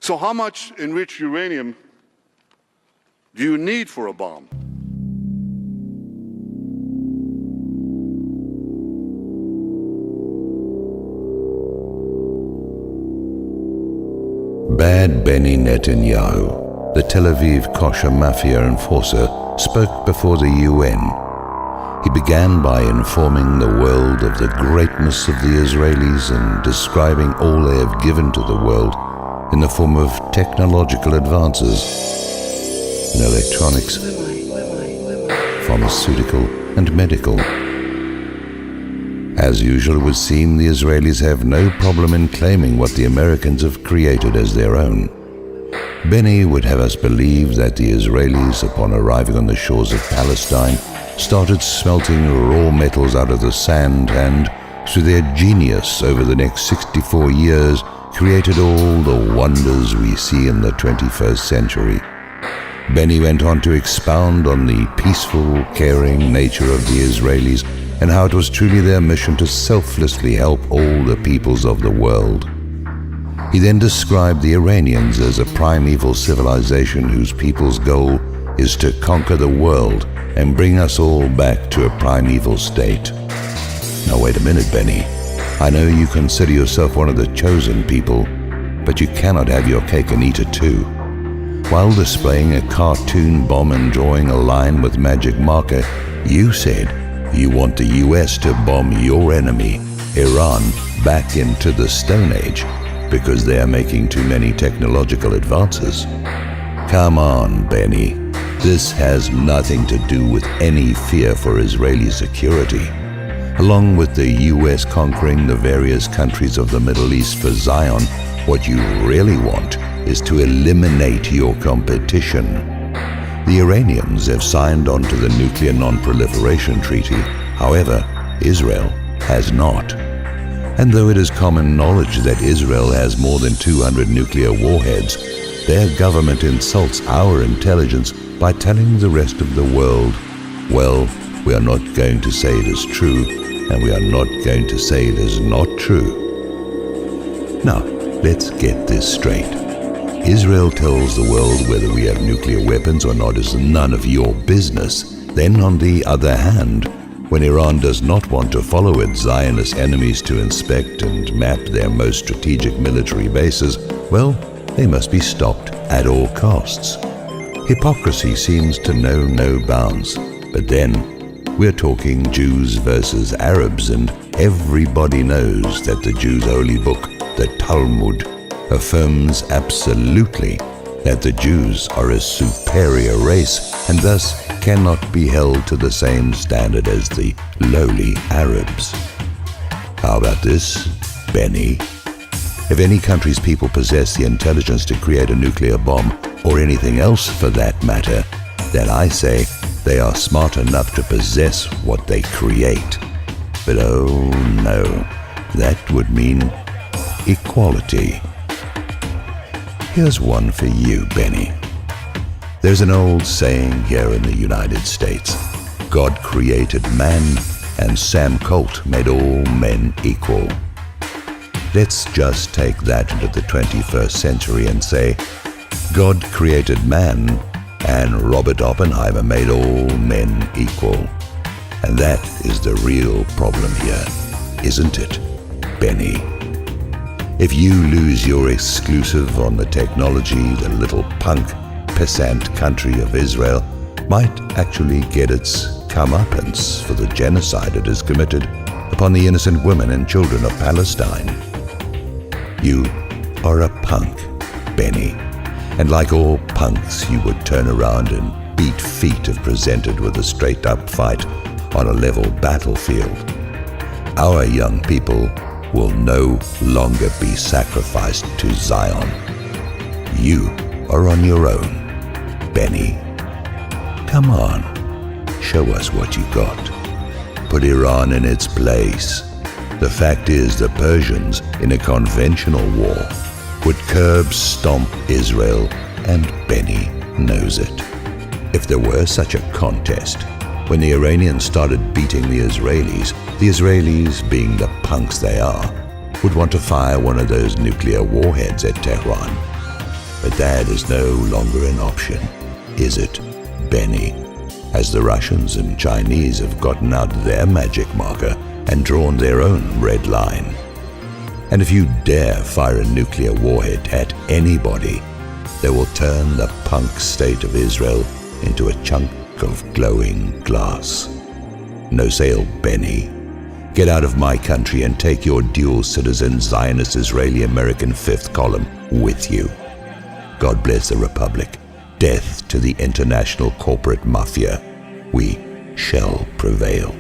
So how much enriched uranium do you need for a bomb? Bad Benny Netanyahu, the Tel Aviv kosher mafia enforcer, spoke before the UN. He began by informing the world of the greatness of the Israelis and describing all they have given to the world in the form of technological advances in electronics, pharmaceutical and medical. As usual, it would seem the Israelis have no problem in claiming what the Americans have created as their own. Benny would have us believe that the Israelis, upon arriving on the shores of Palestine, started smelting raw metals out of the sand and, through their genius over the next 64 years, created all the wonders we see in the 21st century. Benny went on to expound on the peaceful, caring nature of the Israelis and how it was truly their mission to selflessly help all the peoples of the world. He then described the Iranians as a primeval civilization whose people's goal is to conquer the world and bring us all back to a primeval state. Now wait a minute, Benny. I know you consider yourself one of the chosen people, but you cannot have your cake and eat it too. While displaying a cartoon bomb and drawing a line with magic marker, you said you want the US to bomb your enemy, Iran, back into the Stone Age because they are making too many technological advances. Come on, Benny. This has nothing to do with any fear for Israeli security. Along with the US conquering the various countries of the Middle East for Zion, what you really want is to eliminate your competition. The Iranians have signed on to the Nuclear Non-Proliferation Treaty. However, Israel has not. And though it is common knowledge that Israel has more than 200 nuclear warheads, their government insults our intelligence by telling the rest of the world, well, we are not going to say it is true, and we are not going to say it is not true. Now, let's get this straight. Israel tells the world whether we have nuclear weapons or not is none of your business. Then, on the other hand, when Iran does not want to follow its Zionist enemies to inspect and map their most strategic military bases, well, they must be stopped at all costs. Hypocrisy seems to know no bounds. But then, we're talking Jews versus Arabs, and everybody knows that the Jews' holy book, the Talmud, affirms absolutely that the Jews are a superior race and thus cannot be held to the same standard as the lowly Arabs. How about this, Benny? If any country's people possess the intelligence to create a nuclear bomb, or anything else for that matter, then I say they are smart enough to possess what they create. But oh no, that would mean equality. Here's one for you, Benny. There's an old saying here in the United States: God created man, and Sam Colt made all men equal. Let's just take that into the 21st century and say, God created man, and Robert Oppenheimer made all men equal. And that is the real problem here, isn't it, Benny? If you lose your exclusive on the technology, the little punk, pissant country of Israel might actually get its comeuppance for the genocide it has committed upon the innocent women and children of Palestine. You are a punk, Benny, and like all punks, you would turn around and beat feet if presented with a straight-up fight on a level battlefield. Our young people will no longer be sacrificed to Zion. You are on your own, Benny. Come on, show us what you got. Put Iran in its place. The fact is, the Persians, in a conventional war, would curb stomp Israel, and Benny knows it. If there were such a contest, when the Iranians started beating the Israelis, being the punks they are, would want to fire one of those nuclear warheads at Tehran. But that is no longer an option, is it, Benny? As the Russians and Chinese have gotten out their magic marker and drawn their own red line. And if you dare fire a nuclear warhead at anybody, they will turn the punk state of Israel into a chunk of glowing glass. No sale, Benny. Get out of my country and take your dual citizen Zionist Israeli-American fifth column with you. God bless the Republic. Death to the international corporate mafia. We shall prevail.